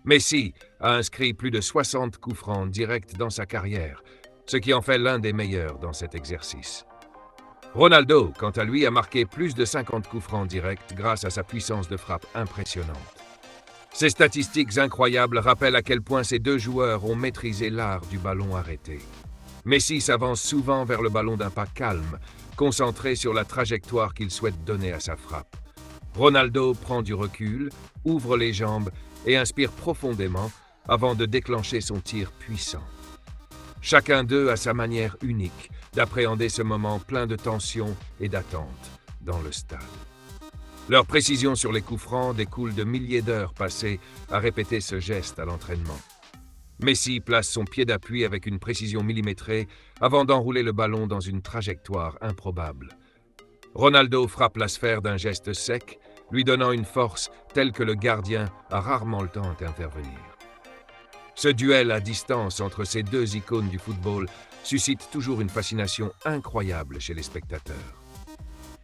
Messi a inscrit plus de 60 coups francs directs dans sa carrière, ce qui en fait l'un des meilleurs dans cet exercice. Ronaldo, quant à lui, a marqué plus de 50 coups francs directs grâce à sa puissance de frappe impressionnante. Ces statistiques incroyables rappellent à quel point ces deux joueurs ont maîtrisé l'art du ballon arrêté. Messi s'avance souvent vers le ballon d'un pas calme, concentré sur la trajectoire qu'il souhaite donner à sa frappe. Ronaldo prend du recul, ouvre les jambes et inspire profondément avant de déclencher son tir puissant. Chacun d'eux a sa manière unique d'appréhender ce moment plein de tension et d'attente dans le stade. Leur précision sur les coups francs découle de milliers d'heures passées à répéter ce geste à l'entraînement. Messi place son pied d'appui avec une précision millimétrée avant d'enrouler le ballon dans une trajectoire improbable. Ronaldo frappe la sphère d'un geste sec, lui donnant une force telle que le gardien a rarement le temps d'intervenir. Ce duel à distance entre ces deux icônes du football suscite toujours une fascination incroyable chez les spectateurs.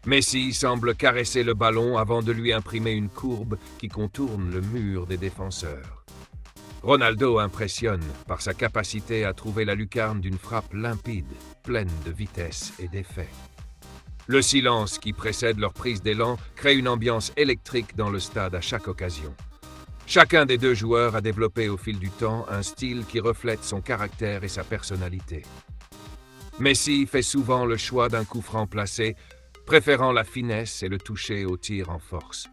Messi semble caresser le ballon avant de lui imprimer une courbe qui contourne le mur des défenseurs. Ronaldo impressionne par sa capacité à trouver la lucarne d'une frappe limpide, pleine de vitesse et d'effet. Le silence qui précède leur prise d'élan crée une ambiance électrique dans le stade à chaque occasion. Chacun des deux joueurs a développé au fil du temps un style qui reflète son caractère et sa personnalité. Messi fait souvent le choix d'un coup franc placé, préférant la finesse et le toucher au tir en force.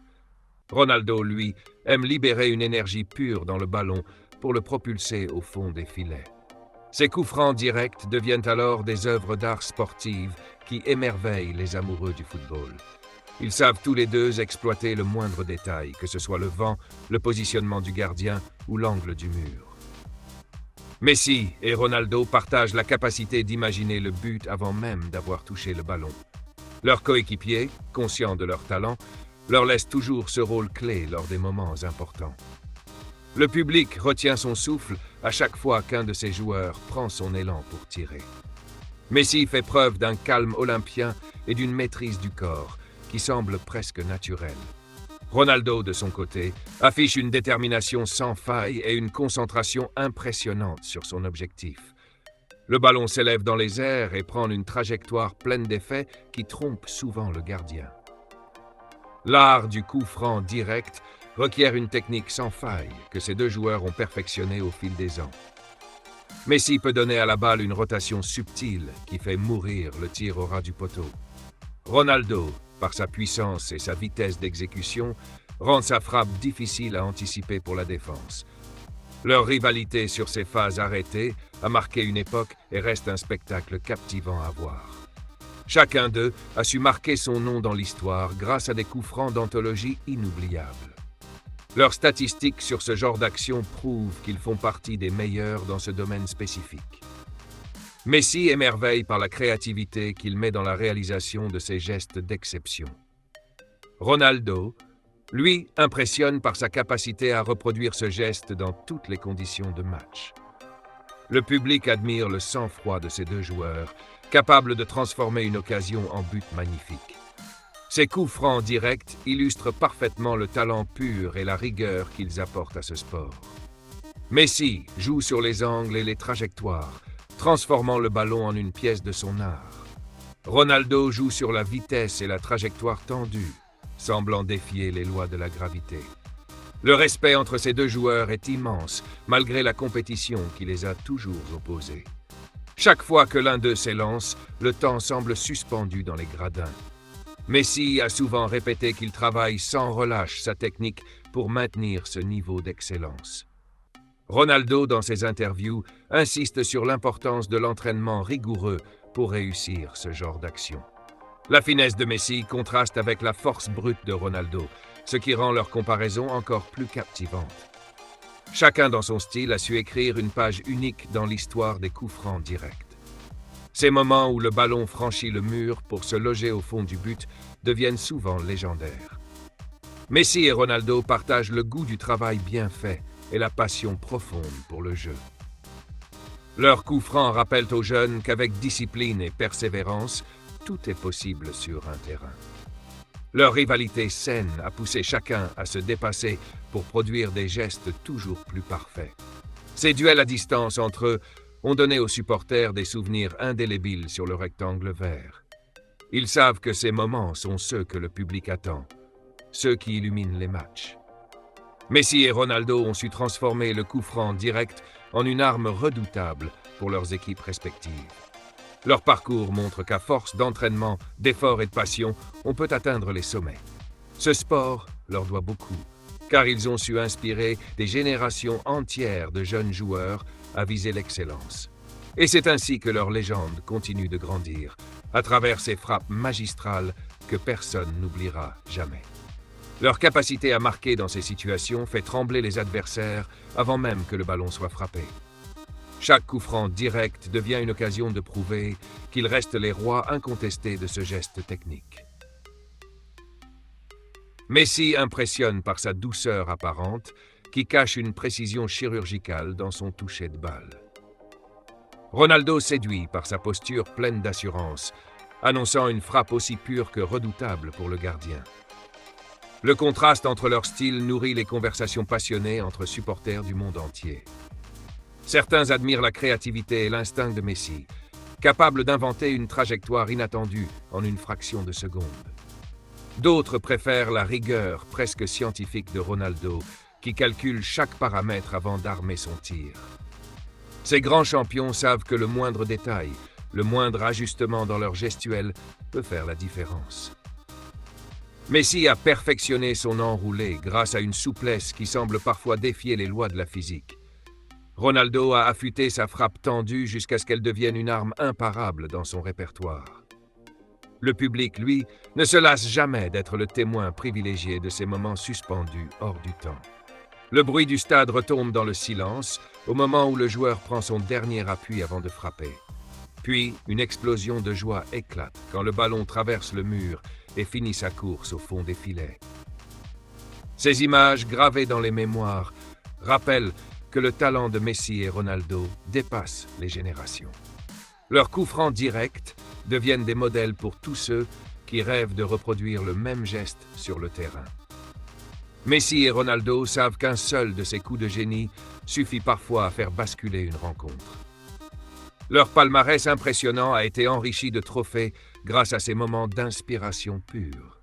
Ronaldo, lui, aime libérer une énergie pure dans le ballon pour le propulser au fond des filets. Ces coups francs directs deviennent alors des œuvres d'art sportives qui émerveillent les amoureux du football. Ils savent tous les deux exploiter le moindre détail, que ce soit le vent, le positionnement du gardien ou l'angle du mur. Messi et Ronaldo partagent la capacité d'imaginer le but avant même d'avoir touché le ballon. Leurs coéquipiers, conscients de leur talent, leur laissent toujours ce rôle clé lors des moments importants. Le public retient son souffle à chaque fois qu'un de ses joueurs prend son élan pour tirer. Messi fait preuve d'un calme olympien et d'une maîtrise du corps qui semble presque naturelle. Ronaldo, de son côté, affiche une détermination sans faille et une concentration impressionnante sur son objectif. Le ballon s'élève dans les airs et prend une trajectoire pleine d'effets qui trompe souvent le gardien. L'art du coup franc direct requiert une technique sans faille que ces deux joueurs ont perfectionnée au fil des ans. Messi peut donner à la balle une rotation subtile qui fait mourir le tir au ras du poteau. Ronaldo, par sa puissance et sa vitesse d'exécution, rend sa frappe difficile à anticiper pour la défense. Leur rivalité sur ces phases arrêtées a marqué une époque et reste un spectacle captivant à voir. Chacun d'eux a su marquer son nom dans l'histoire grâce à des coups francs d'anthologie inoubliables. Leurs statistiques sur ce genre d'action prouvent qu'ils font partie des meilleurs dans ce domaine spécifique. Messi émerveille par la créativité qu'il met dans la réalisation de ses gestes d'exception. Ronaldo, lui, impressionne par sa capacité à reproduire ce geste dans toutes les conditions de match. Le public admire le sang-froid de ces deux joueurs, capables de transformer une occasion en but magnifique. Ces coups francs directs illustrent parfaitement le talent pur et la rigueur qu'ils apportent à ce sport. Messi joue sur les angles et les trajectoires, transformant le ballon en une pièce de son art. Ronaldo joue sur la vitesse et la trajectoire tendue, semblant défier les lois de la gravité. Le respect entre ces deux joueurs est immense, malgré la compétition qui les a toujours opposés. Chaque fois que l'un d'eux s'élance, le temps semble suspendu dans les gradins. Messi a souvent répété qu'il travaille sans relâche sa technique pour maintenir ce niveau d'excellence. Ronaldo, dans ses interviews, insiste sur l'importance de l'entraînement rigoureux pour réussir ce genre d'action. La finesse de Messi contraste avec la force brute de Ronaldo, ce qui rend leur comparaison encore plus captivante. Chacun dans son style a su écrire une page unique dans l'histoire des coups francs directs. Ces moments où le ballon franchit le mur pour se loger au fond du but deviennent souvent légendaires. Messi et Ronaldo partagent le goût du travail bien fait et la passion profonde pour le jeu. Leurs coups francs rappellent aux jeunes qu'avec discipline et persévérance, tout est possible sur un terrain. Leur rivalité saine a poussé chacun à se dépasser pour produire des gestes toujours plus parfaits. Ces duels à distance entre eux ont donné aux supporters des souvenirs indélébiles sur le rectangle vert. Ils savent que ces moments sont ceux que le public attend, ceux qui illuminent les matchs. Messi et Ronaldo ont su transformer le coup franc direct en une arme redoutable pour leurs équipes respectives. Leur parcours montre qu'à force d'entraînement, d'efforts et de passion, on peut atteindre les sommets. Ce sport leur doit beaucoup, car ils ont su inspirer des générations entières de jeunes joueurs à viser l'excellence. Et c'est ainsi que leur légende continue de grandir, à travers ces frappes magistrales que personne n'oubliera jamais. Leur capacité à marquer dans ces situations fait trembler les adversaires avant même que le ballon soit frappé. Chaque coup franc direct devient une occasion de prouver qu'ils restent les rois incontestés de ce geste technique. Messi impressionne par sa douceur apparente qui cache une précision chirurgicale dans son toucher de balle. Ronaldo séduit par sa posture pleine d'assurance, annonçant une frappe aussi pure que redoutable pour le gardien. Le contraste entre leurs styles nourrit les conversations passionnées entre supporters du monde entier. Certains admirent la créativité et l'instinct de Messi, capable d'inventer une trajectoire inattendue en une fraction de seconde. D'autres préfèrent la rigueur presque scientifique de Ronaldo, qui calcule chaque paramètre avant d'armer son tir. Ces grands champions savent que le moindre détail, le moindre ajustement dans leur gestuelle peut faire la différence. Messi a perfectionné son enroulé grâce à une souplesse qui semble parfois défier les lois de la physique. Ronaldo a affûté sa frappe tendue jusqu'à ce qu'elle devienne une arme imparable dans son répertoire. Le public, lui, ne se lasse jamais d'être le témoin privilégié de ces moments suspendus hors du temps. Le bruit du stade retombe dans le silence au moment où le joueur prend son dernier appui avant de frapper. Puis, une explosion de joie éclate quand le ballon traverse le mur et finit sa course au fond des filets. Ces images gravées dans les mémoires rappellent que le talent de Messi et Ronaldo dépasse les générations. Leurs coups francs directs deviennent des modèles pour tous ceux qui rêvent de reproduire le même geste sur le terrain. Messi et Ronaldo savent qu'un seul de ces coups de génie suffit parfois à faire basculer une rencontre. Leur palmarès impressionnant a été enrichi de trophées grâce à ces moments d'inspiration pure.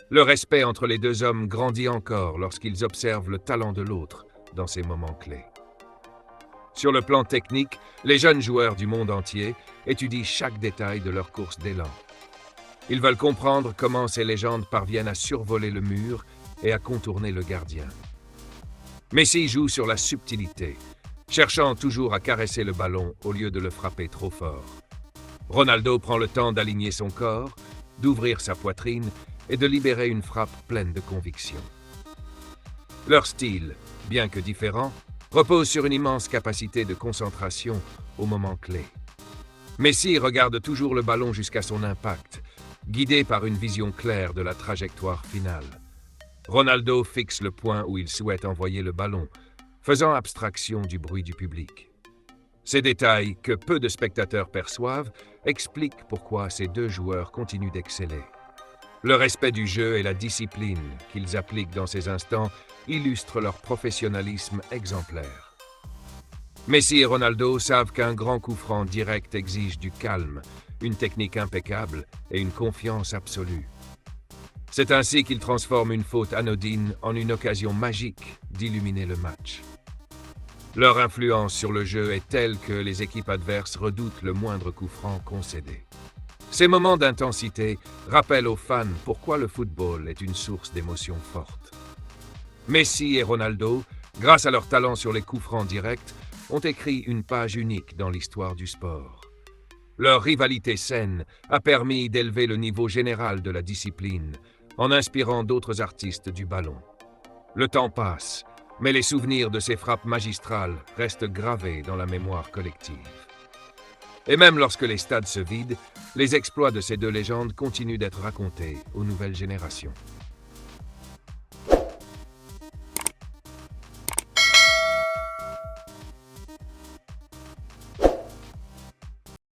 Le respect entre les deux hommes grandit encore lorsqu'ils observent le talent de l'autre dans ces moments clés. Sur le plan technique, les jeunes joueurs du monde entier étudient chaque détail de leur course d'élan. Ils veulent comprendre comment ces légendes parviennent à survoler le mur et à contourner le gardien. Messi joue sur la subtilité, cherchant toujours à caresser le ballon au lieu de le frapper trop fort. Ronaldo prend le temps d'aligner son corps, d'ouvrir sa poitrine et de libérer une frappe pleine de conviction. Leur style, bien que différent, repose sur une immense capacité de concentration au moment clé. Messi regarde toujours le ballon jusqu'à son impact, guidé par une vision claire de la trajectoire finale. Ronaldo fixe le point où il souhaite envoyer le ballon, faisant abstraction du bruit du public. Ces détails, que peu de spectateurs perçoivent, expliquent pourquoi ces deux joueurs continuent d'exceller. Le respect du jeu et la discipline qu'ils appliquent dans ces instants illustrent leur professionnalisme exemplaire. Messi et Ronaldo savent qu'un grand coup franc direct exige du calme, une technique impeccable et une confiance absolue. C'est ainsi qu'ils transforment une faute anodine en une occasion magique d'illuminer le match. Leur influence sur le jeu est telle que les équipes adverses redoutent le moindre coup franc concédé. Ces moments d'intensité rappellent aux fans pourquoi le football est une source d'émotions fortes. Messi et Ronaldo, grâce à leur talent sur les coups francs directs, ont écrit une page unique dans l'histoire du sport. Leur rivalité saine a permis d'élever le niveau général de la discipline, en inspirant d'autres artistes du ballon. Le temps passe, mais les souvenirs de ces frappes magistrales restent gravés dans la mémoire collective. Et même lorsque les stades se vident, les exploits de ces deux légendes continuent d'être racontés aux nouvelles générations.